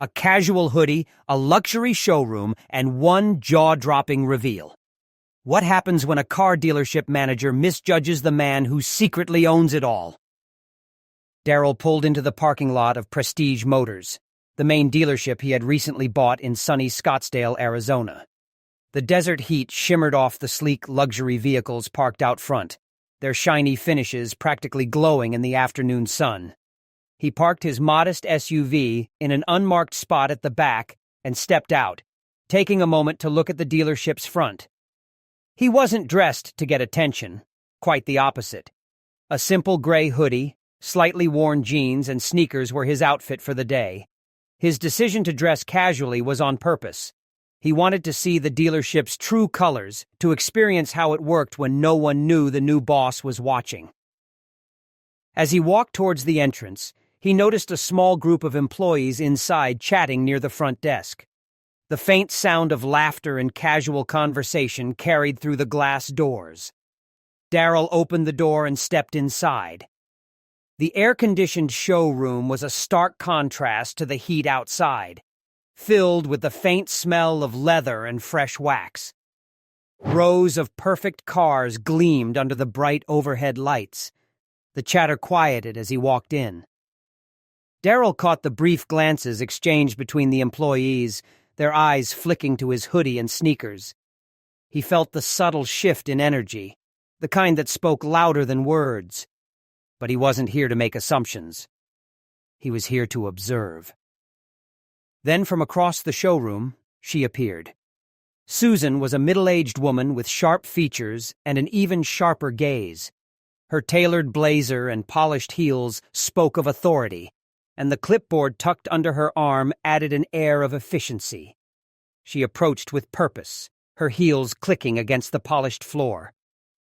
a casual hoodie, a luxury showroom, and one jaw-dropping reveal. What happens when a car dealership manager misjudges the man who secretly owns it all? Darryl pulled into the parking lot of Prestige Motors, the main dealership he had recently bought in sunny Scottsdale, Arizona. The desert heat shimmered off the sleek luxury vehicles parked out front, their shiny finishes practically glowing in the afternoon sun. He parked his modest SUV in an unmarked spot at the back and stepped out, taking a moment to look at the dealership's front. He wasn't dressed to get attention, quite the opposite. A simple gray hoodie, slightly worn jeans, and sneakers were his outfit for the day. His decision to dress casually was on purpose. He wanted to see the dealership's true colors, to experience how it worked when no one knew the new boss was watching. As he walked towards the entrance, he noticed a small group of employees inside chatting near the front desk. The faint sound of laughter and casual conversation carried through the glass doors. Darryl opened the door and stepped inside. The air-conditioned showroom was a stark contrast to the heat outside, filled with the faint smell of leather and fresh wax. Rows of perfect cars gleamed under the bright overhead lights. The chatter quieted as he walked in. Darryl caught the brief glances exchanged between the employees, their eyes flicking to his hoodie and sneakers. He felt the subtle shift in energy, the kind that spoke louder than words. But he wasn't here to make assumptions. He was here to observe. Then from across the showroom, she appeared. Susan was a middle-aged woman with sharp features and an even sharper gaze. Her tailored blazer and polished heels spoke of authority, and the clipboard tucked under her arm added an air of efficiency. She approached with purpose, her heels clicking against the polished floor.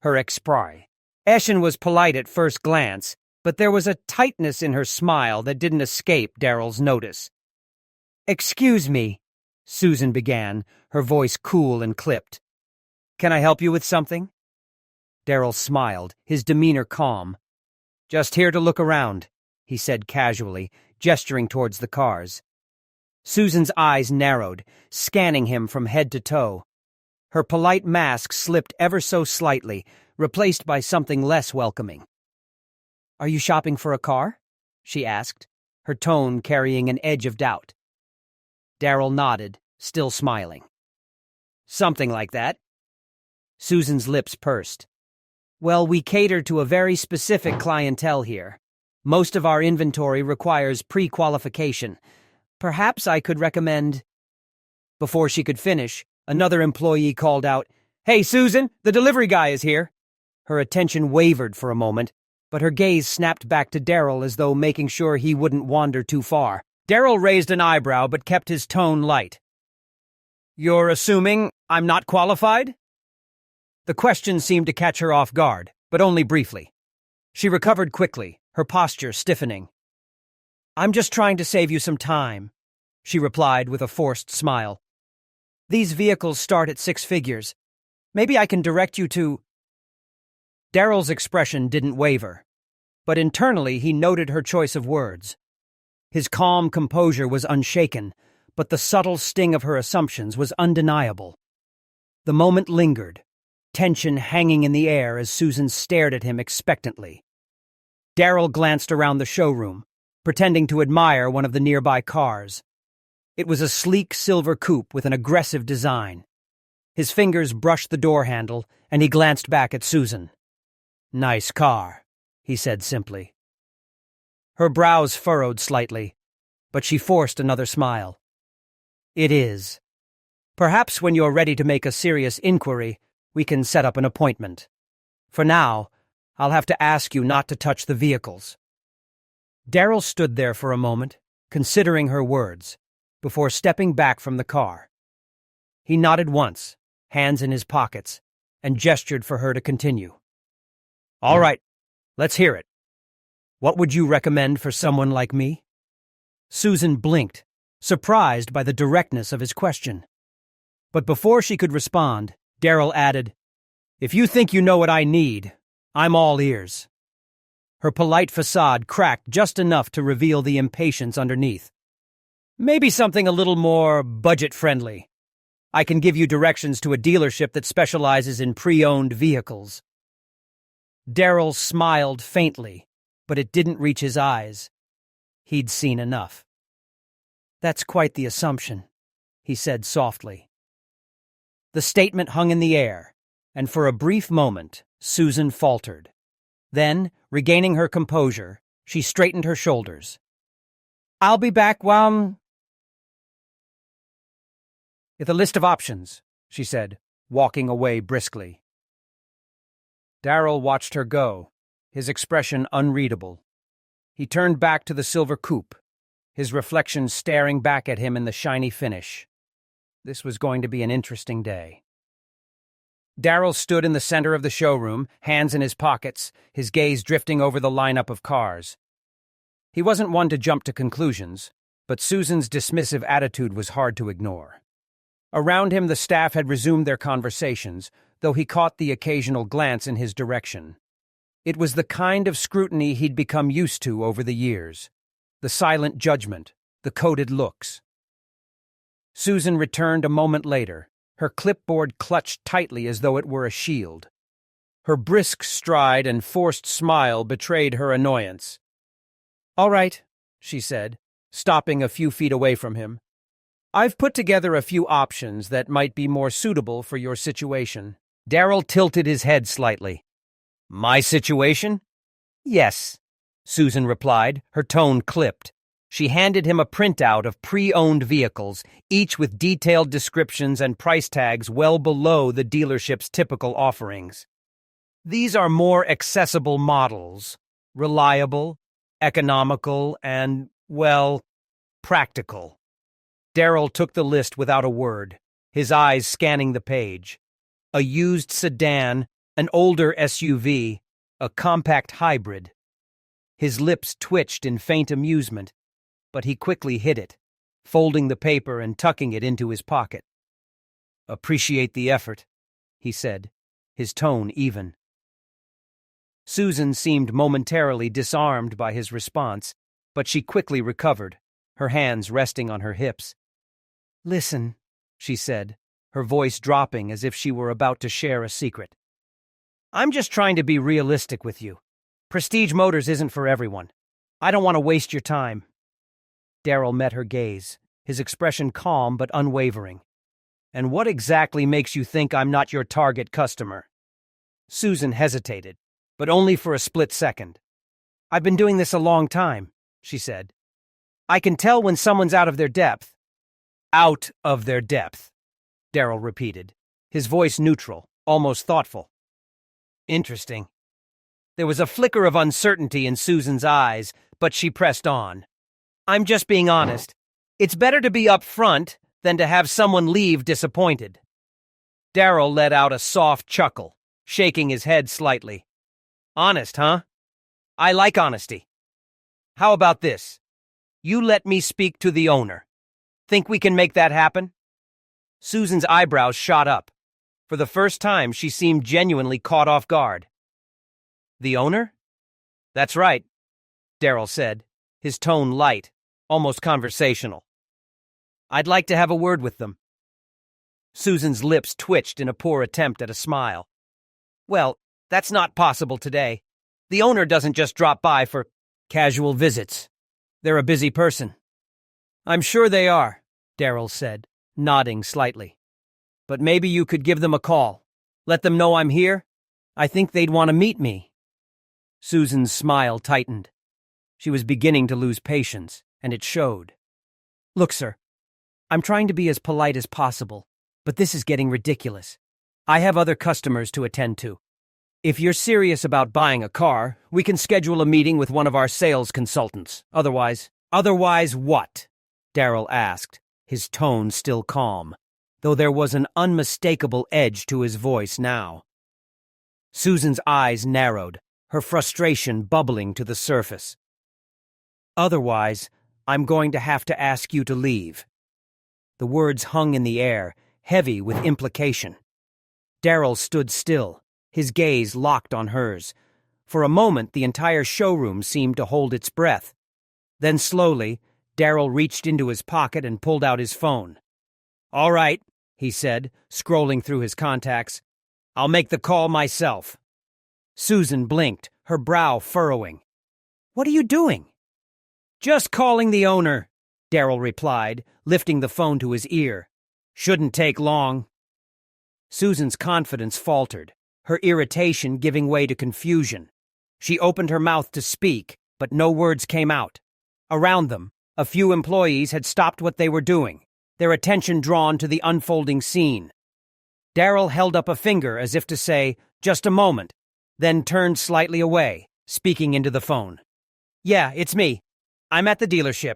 Her esprit. Eshin was polite at first glance, but there was a tightness in her smile that didn't escape Darryl's notice. "Excuse me," Susan began, her voice cool and clipped. "Can I help you with something?" Darryl smiled, his demeanor calm. "Just here to look around," he said casually, gesturing towards the cars. Susan's eyes narrowed, scanning him from head to toe. Her polite mask slipped ever so slightly, replaced by something less welcoming. "Are you shopping for a car?" she asked, her tone carrying an edge of doubt. Darryl nodded, still smiling. "Something like that." Susan's lips pursed. "Well, we cater to a very specific clientele here. Most of our inventory requires pre-qualification. Perhaps I could recommend—" Before she could finish, another employee called out, "Hey, Susan, the delivery guy is here." Her attention wavered for a moment, but her gaze snapped back to Darryl as though making sure he wouldn't wander too far. Darryl raised an eyebrow but kept his tone light. "You're assuming I'm not qualified?" The question seemed to catch her off guard, but only briefly. She recovered quickly, her posture stiffening. "I'm just trying to save you some time," she replied with a forced smile. "These vehicles start at 6 figures. Maybe I can direct you to—" Darryl's expression didn't waver, but internally he noted her choice of words. His calm composure was unshaken, but the subtle sting of her assumptions was undeniable. The moment lingered, tension hanging in the air as Susan stared at him expectantly. Darryl glanced around the showroom, pretending to admire one of the nearby cars. It was a sleek silver coupe with an aggressive design. His fingers brushed the door handle, and he glanced back at Susan. "Nice car," he said simply. Her brows furrowed slightly, but she forced another smile. "It is. Perhaps when you're ready to make a serious inquiry, we can set up an appointment. For now, I'll have to ask you not to touch the vehicles." Darryl stood there for a moment, considering her words, before stepping back from the car. He nodded once, hands in his pockets, and gestured for her to continue. "All right, let's hear it. What would you recommend for someone like me?" Susan blinked, surprised by the directness of his question. But before she could respond, Darryl added, "If you think you know what I need, I'm all ears." Her polite facade cracked just enough to reveal the impatience underneath. Maybe something a little more budget-friendly. I can give you directions to a dealership that specializes in pre-owned vehicles." Darrell smiled faintly, but it didn't reach his eyes. He'd seen enough. "That's quite the assumption," he said softly. The statement hung in the air, and for a brief moment, Susan faltered. Then, regaining her composure, she straightened her shoulders. "I'll be back with a list of options," she said, walking away briskly. Darrell watched her go, his expression unreadable. He turned back to the silver coupe, his reflection staring back at him in the shiny finish. This was going to be an interesting day. Darrell stood in the center of the showroom, hands in his pockets, his gaze drifting over the lineup of cars. He wasn't one to jump to conclusions, but Susan's dismissive attitude was hard to ignore. Around him, the staff had resumed their conversations, though he caught the occasional glance in his direction. It was the kind of scrutiny he'd become used to over the years. The silent judgment, the coded looks. Susan returned a moment later, her clipboard clutched tightly as though it were a shield. Her brisk stride and forced smile betrayed her annoyance. "All right," she said, stopping a few feet away from him. "I've put together a few options that might be more suitable for your situation." Darrell tilted his head slightly. "My situation?" "Yes," Susan replied, her tone clipped. She handed him a printout of pre-owned vehicles, each with detailed descriptions and price tags well below the dealership's typical offerings. "These are more accessible models, reliable, economical, and, well, practical." Darrell took the list without a word, his eyes scanning the page. A used sedan, an older SUV, a compact hybrid. His lips twitched in faint amusement, but he quickly hid it, folding the paper and tucking it into his pocket. "Appreciate the effort," he said, his tone even. Susan seemed momentarily disarmed by his response, but she quickly recovered, her hands resting on her hips. "Listen," she said, her voice dropping as if she were about to share a secret. "I'm just trying to be realistic with you. Prestige Motors isn't for everyone. I don't want to waste your time." Darrell met her gaze, his expression calm but unwavering. "And what exactly makes you think I'm not your target customer?" Susan hesitated, but only for a split second. "I've been doing this a long time," she said. "I can tell when someone's out of their depth." "Out of their depth," Darrell repeated, his voice neutral, almost thoughtful. "Interesting." There was a flicker of uncertainty in Susan's eyes, but she pressed on. "I'm just being honest. It's better to be up front than to have someone leave disappointed." Darrell let out a soft chuckle, shaking his head slightly. "Honest, huh? I like honesty. How about this? You let me speak to the owner. Think we can make that happen?" Susan's eyebrows shot up. For the first time, she seemed genuinely caught off guard. "The owner?" "That's right," Darrell said, his tone light, almost conversational. "I'd like to have a word with them." Susan's lips twitched in a poor attempt at a smile. "Well, that's not possible today. The owner doesn't just drop by for casual visits. They're a busy person." "I'm sure they are," Darrell said, nodding slightly. "But maybe you could give them a call. Let them know I'm here. I think they'd want to meet me." Susan's smile tightened. She was beginning to lose patience, and it showed. "Look, sir, I'm trying to be as polite as possible, but this is getting ridiculous. I have other customers to attend to. If you're serious about buying a car, we can schedule a meeting with one of our sales consultants. Otherwise..." "Otherwise what?" Darrell asked, his tone still calm, though there was an unmistakable edge to his voice now. Susan's eyes narrowed, her frustration bubbling to the surface. "Otherwise, I'm going to have to ask you to leave." The words hung in the air, heavy with implication. Darrell stood still, his gaze locked on hers. For a moment, the entire showroom seemed to hold its breath. Then slowly, Darryl reached into his pocket and pulled out his phone. "All right," he said, scrolling through his contacts. "I'll make the call myself." Susan blinked, her brow furrowing. "What are you doing?" "Just calling the owner," Darryl replied, lifting the phone to his ear. "Shouldn't take long." Susan's confidence faltered, her irritation giving way to confusion. She opened her mouth to speak, but no words came out. Around them, a few employees had stopped what they were doing, their attention drawn to the unfolding scene. Darryl held up a finger as if to say, "Just a moment," then turned slightly away, speaking into the phone. "Yeah, it's me. I'm at the dealership.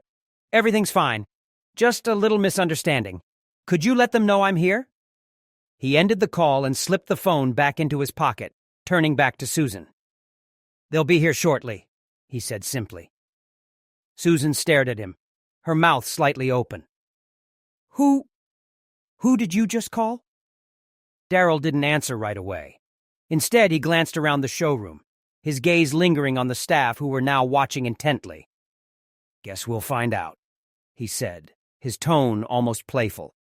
Everything's fine. Just a little misunderstanding. Could you let them know I'm here?" He ended the call and slipped the phone back into his pocket, turning back to Susan. "They'll be here shortly," he said simply. Susan stared at him, her mouth slightly open. Who did you just call?" Darryl didn't answer right away. Instead, he glanced around the showroom, his gaze lingering on the staff who were now watching intently. "Guess we'll find out," he said, his tone almost playful.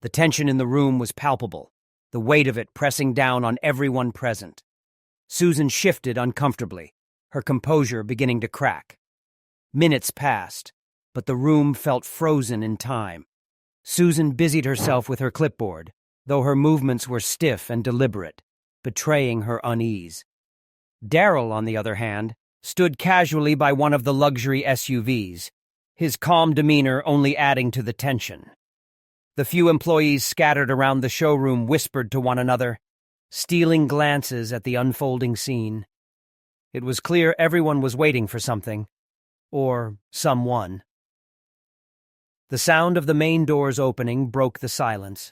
The tension in the room was palpable, the weight of it pressing down on everyone present. Susan shifted uncomfortably, her composure beginning to crack. Minutes passed, but the room felt frozen in time. Susan busied herself with her clipboard, though her movements were stiff and deliberate, betraying her unease. Darryl, on the other hand, stood casually by one of the luxury SUVs, his calm demeanor only adding to the tension. The few employees scattered around the showroom whispered to one another, stealing glances at the unfolding scene. It was clear everyone was waiting for something, or someone. The sound of the main doors opening broke the silence.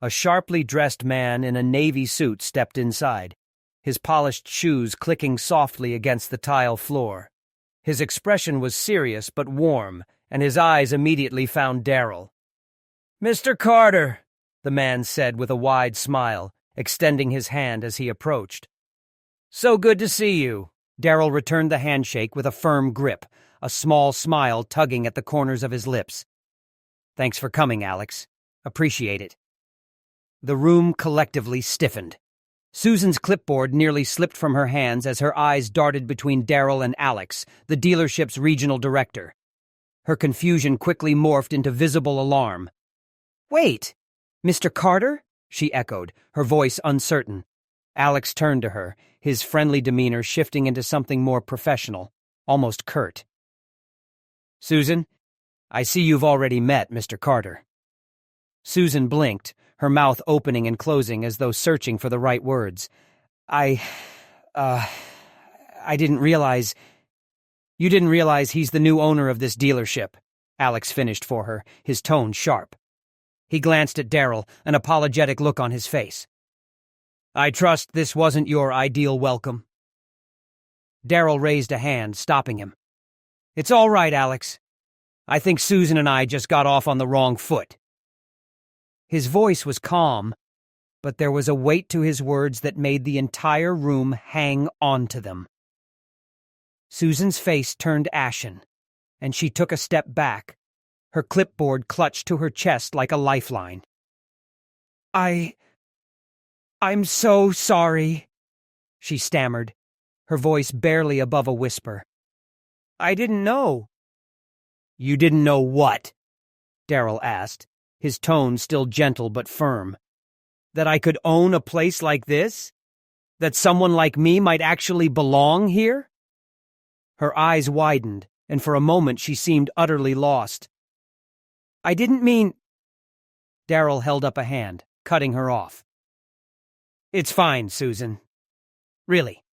A sharply dressed man in a navy suit stepped inside, his polished shoes clicking softly against the tile floor. His expression was serious but warm, and his eyes immediately found Darryl. "Mr. Carter," the man said with a wide smile, extending his hand as he approached. "So good to see you." Darryl returned the handshake with a firm grip, a small smile tugging at the corners of his lips. "Thanks for coming, Alex. Appreciate it." The room collectively stiffened. Susan's clipboard nearly slipped from her hands as her eyes darted between Darryl and Alex, the dealership's regional director. Her confusion quickly morphed into visible alarm. "Wait, Mr. Carter?" she echoed, her voice uncertain. Alex turned to her, his friendly demeanor shifting into something more professional, almost curt. "Susan, I see you've already met Mr. Carter." Susan blinked, her mouth opening and closing as though searching for the right words. I didn't realize..." "You didn't realize he's the new owner of this dealership," Alex finished for her, his tone sharp. He glanced at Darryl, an apologetic look on his face. "I trust this wasn't your ideal welcome." Darryl raised a hand, stopping him. "It's all right, Alex. I think Susan and I just got off on the wrong foot." His voice was calm, but there was a weight to his words that made the entire room hang on to them. Susan's face turned ashen, and she took a step back, her clipboard clutched to her chest like a lifeline. I'm so sorry," she stammered, her voice barely above a whisper. "I didn't know." "You didn't know what?" Darryl asked, his tone still gentle but firm. "That I could own a place like this? That someone like me might actually belong here?" Her eyes widened, and for a moment she seemed utterly lost. "I didn't mean—" Darryl held up a hand, cutting her off. "It's fine, Susan. Really."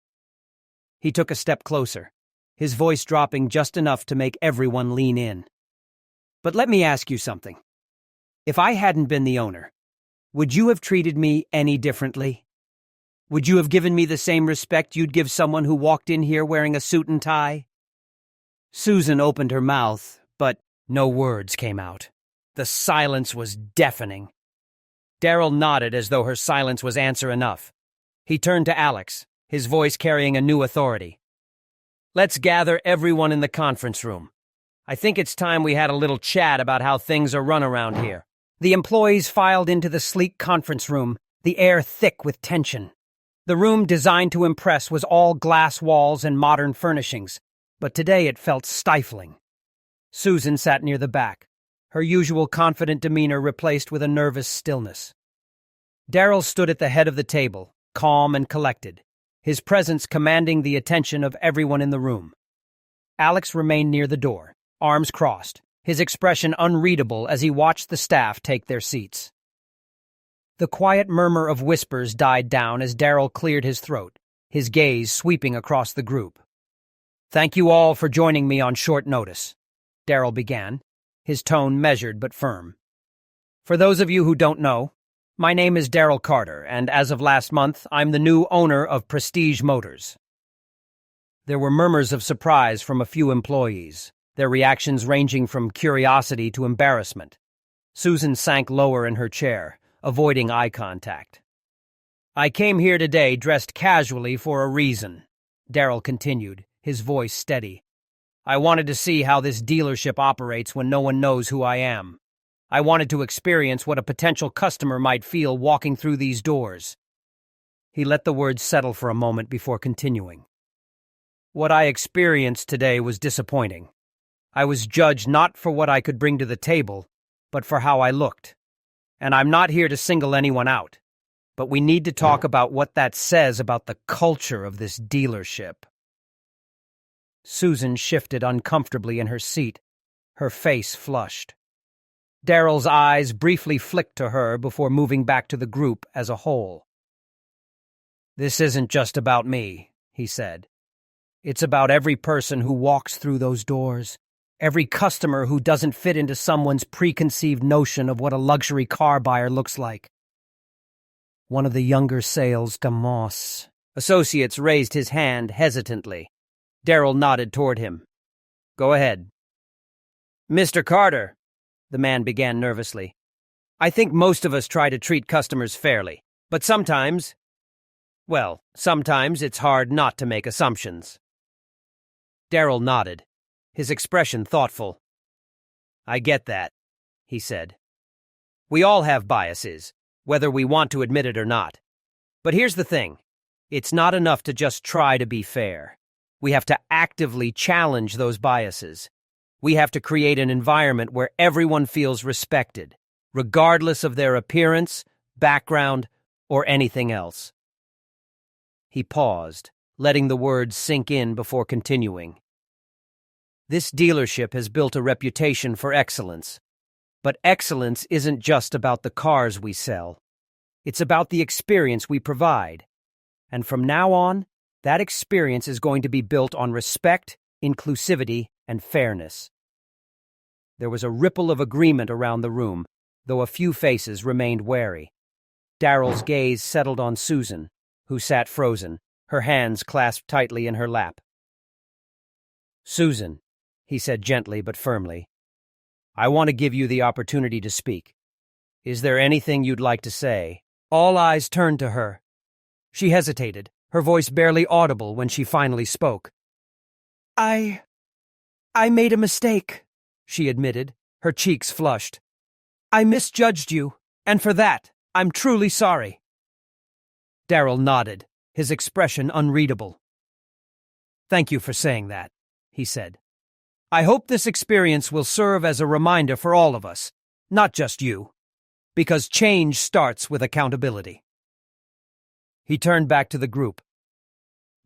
He took a step closer, his voice dropping just enough to make everyone lean in. "But let me ask you something. If I hadn't been the owner, would you have treated me any differently? Would you have given me the same respect you'd give someone who walked in here wearing a suit and tie?" Susan opened her mouth, but no words came out. The silence was deafening. Darryl nodded as though her silence was answer enough. He turned to Alex, his voice carrying a new authority. "Let's gather everyone in the conference room. I think it's time we had a little chat about how things are run around here. The employees filed into the sleek conference room, the air thick with tension. The room designed to impress was all glass walls and modern furnishings, but today it felt stifling. Susan sat near the back, her usual confident demeanor replaced with a nervous stillness. Darrell stood at the head of the table, calm and collected, his presence commanding the attention of everyone in the room. Alex remained near the door, arms crossed, his expression unreadable as he watched the staff take their seats. The quiet murmur of whispers died down as Darrell cleared his throat, his gaze sweeping across the group. "Thank you all for joining me on short notice," Darrell began, his tone measured but firm. "For those of you who don't know, my name is Darrell Carter, and as of last month, I'm the new owner of Prestige Motors." There were murmurs of surprise from a few employees, their reactions ranging from curiosity to embarrassment. Susan sank lower in her chair, avoiding eye contact. "I came here today dressed casually for a reason," Darrell continued, his voice steady. "I wanted to see how this dealership operates when no one knows who I am. I wanted to experience what a potential customer might feel walking through these doors." He let the words settle for a moment before continuing. "What I experienced today was disappointing. I was judged not for what I could bring to the table, but for how I looked. And I'm not here to single anyone out, but we need to talk about what that says about the culture of this dealership." Susan shifted uncomfortably in her seat, her face flushed. Darrell's eyes briefly flicked to her before moving back to the group as a whole. "This isn't just about me," he said. "It's about every person who walks through those doors, every customer who doesn't fit into someone's preconceived notion of what a luxury car buyer looks like." One of the younger sales Moss associates raised his hand hesitantly. Darrell nodded toward him. "Go ahead." "Mr. Carter," the man began nervously, "I think most of us try to treat customers fairly, but sometimes it's hard not to make assumptions." Darrell nodded, his expression thoughtful. "I get that," he said. "We all have biases, whether we want to admit it or not. But here's the thing. It's not enough to just try to be fair. We have to actively challenge those biases. We have to create an environment where everyone feels respected, regardless of their appearance, background, or anything else." He paused, letting the words sink in before continuing. "This dealership has built a reputation for excellence. But excellence isn't just about the cars we sell. It's about the experience we provide. And from now on, that experience is going to be built on respect, inclusivity, and fairness." There was a ripple of agreement around the room, though a few faces remained wary. Darrell's gaze settled on Susan, who sat frozen, her hands clasped tightly in her lap. "Susan," he said gently but firmly, "I want to give you the opportunity to speak. Is there anything you'd like to say?" All eyes turned to her. She hesitated, her voice barely audible when she finally spoke. I made a mistake," she admitted, her cheeks flushed. "I misjudged you, and for that, I'm truly sorry." Darrell nodded, his expression unreadable. "Thank you for saying that," he said. "I hope this experience will serve as a reminder for all of us, not just you, because change starts with accountability." He turned back to the group.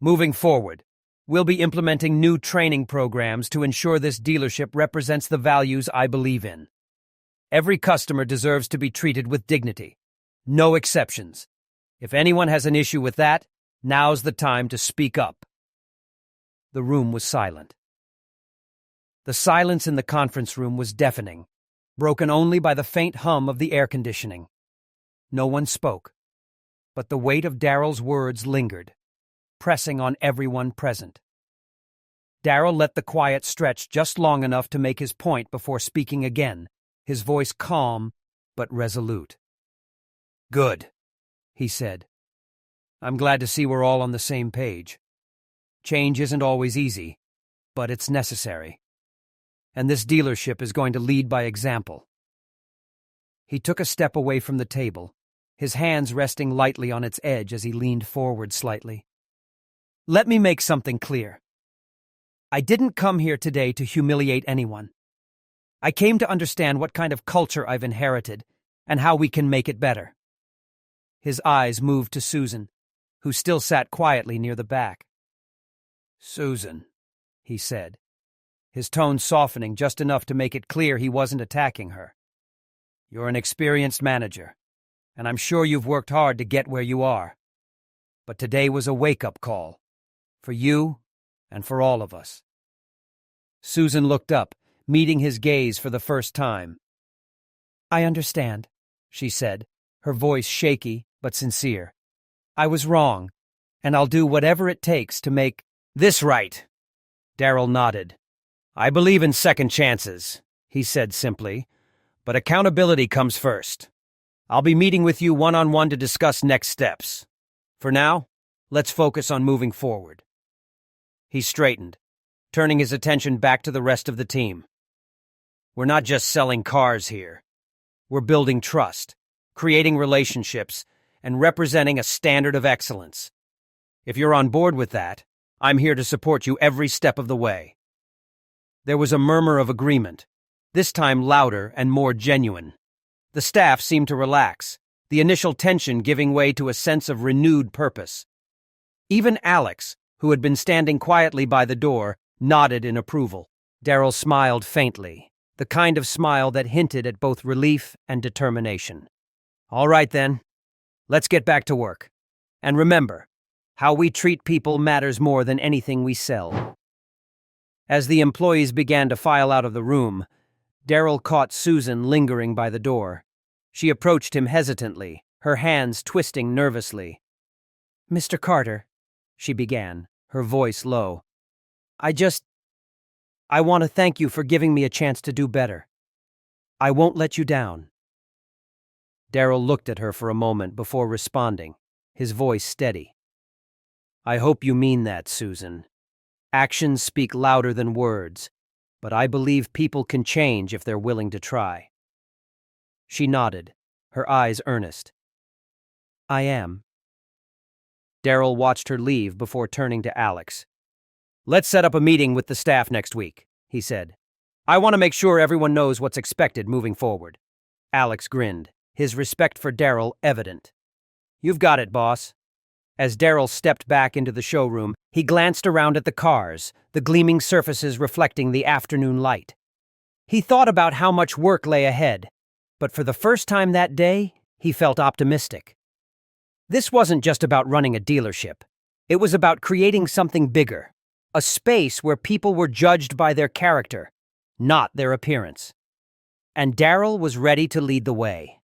"Moving forward, we'll be implementing new training programs to ensure this dealership represents the values I believe in. Every customer deserves to be treated with dignity. No exceptions. If anyone has an issue with that, now's the time to speak up." The room was silent. The silence in the conference room was deafening, broken only by the faint hum of the air conditioning. No one spoke, but the weight of Darrell's words lingered, pressing on everyone present. Darrell let the quiet stretch just long enough to make his point before speaking again, his voice calm but resolute. "Good," he said. "I'm glad to see we're all on the same page. Change isn't always easy, but it's necessary. and this dealership is going to lead by example. He took a step away from the table, his hands resting lightly on its edge as he leaned forward slightly. Let me make something clear. I didn't come here today to humiliate anyone. I came to understand what kind of culture I've inherited and how we can make it better. His eyes moved to Susan, who still sat quietly near the back. Susan, he said, his tone softening just enough to make it clear he wasn't attacking her. You're an experienced manager, and I'm sure you've worked hard to get where you are. But today was a wake-up call, for you and for all of us. Susan looked up, meeting his gaze for the first time. I understand, she said, her voice shaky but sincere. I was wrong, and I'll do whatever it takes to make this right. Darryl nodded. I believe in second chances, he said simply, but accountability comes first. I'll be meeting with you one-on-one to discuss next steps. For now, let's focus on moving forward. He straightened, turning his attention back to the rest of the team. We're not just selling cars here. We're building trust, creating relationships, and representing a standard of excellence. If you're on board with that, I'm here to support you every step of the way. There was a murmur of agreement, this time louder and more genuine. The staff seemed to relax, the initial tension giving way to a sense of renewed purpose. Even Alex, who had been standing quietly by the door, nodded in approval. Darryl smiled faintly, the kind of smile that hinted at both relief and determination. All right then, let's get back to work. And remember, how we treat people matters more than anything we sell. As the employees began to file out of the room, Darryl caught Susan lingering by the door. She approached him hesitantly, her hands twisting nervously. Mr. Carter, she began, her voice low. I want to thank you for giving me a chance to do better. I won't let you down. Darryl looked at her for a moment before responding, his voice steady. I hope you mean that, Susan. Actions speak louder than words, but I believe people can change if they're willing to try. She nodded, her eyes earnest. I am. Darryl watched her leave before turning to Alex. Let's set up a meeting with the staff next week, he said. I want to make sure everyone knows what's expected moving forward. Alex grinned, his respect for Darryl evident. You've got it, boss. As Darryl stepped back into the showroom, he glanced around at the cars, the gleaming surfaces reflecting the afternoon light. He thought about how much work lay ahead, but for the first time that day, he felt optimistic. This wasn't just about running a dealership. It was about creating something bigger, a space where people were judged by their character, not their appearance. And Darryl was ready to lead the way.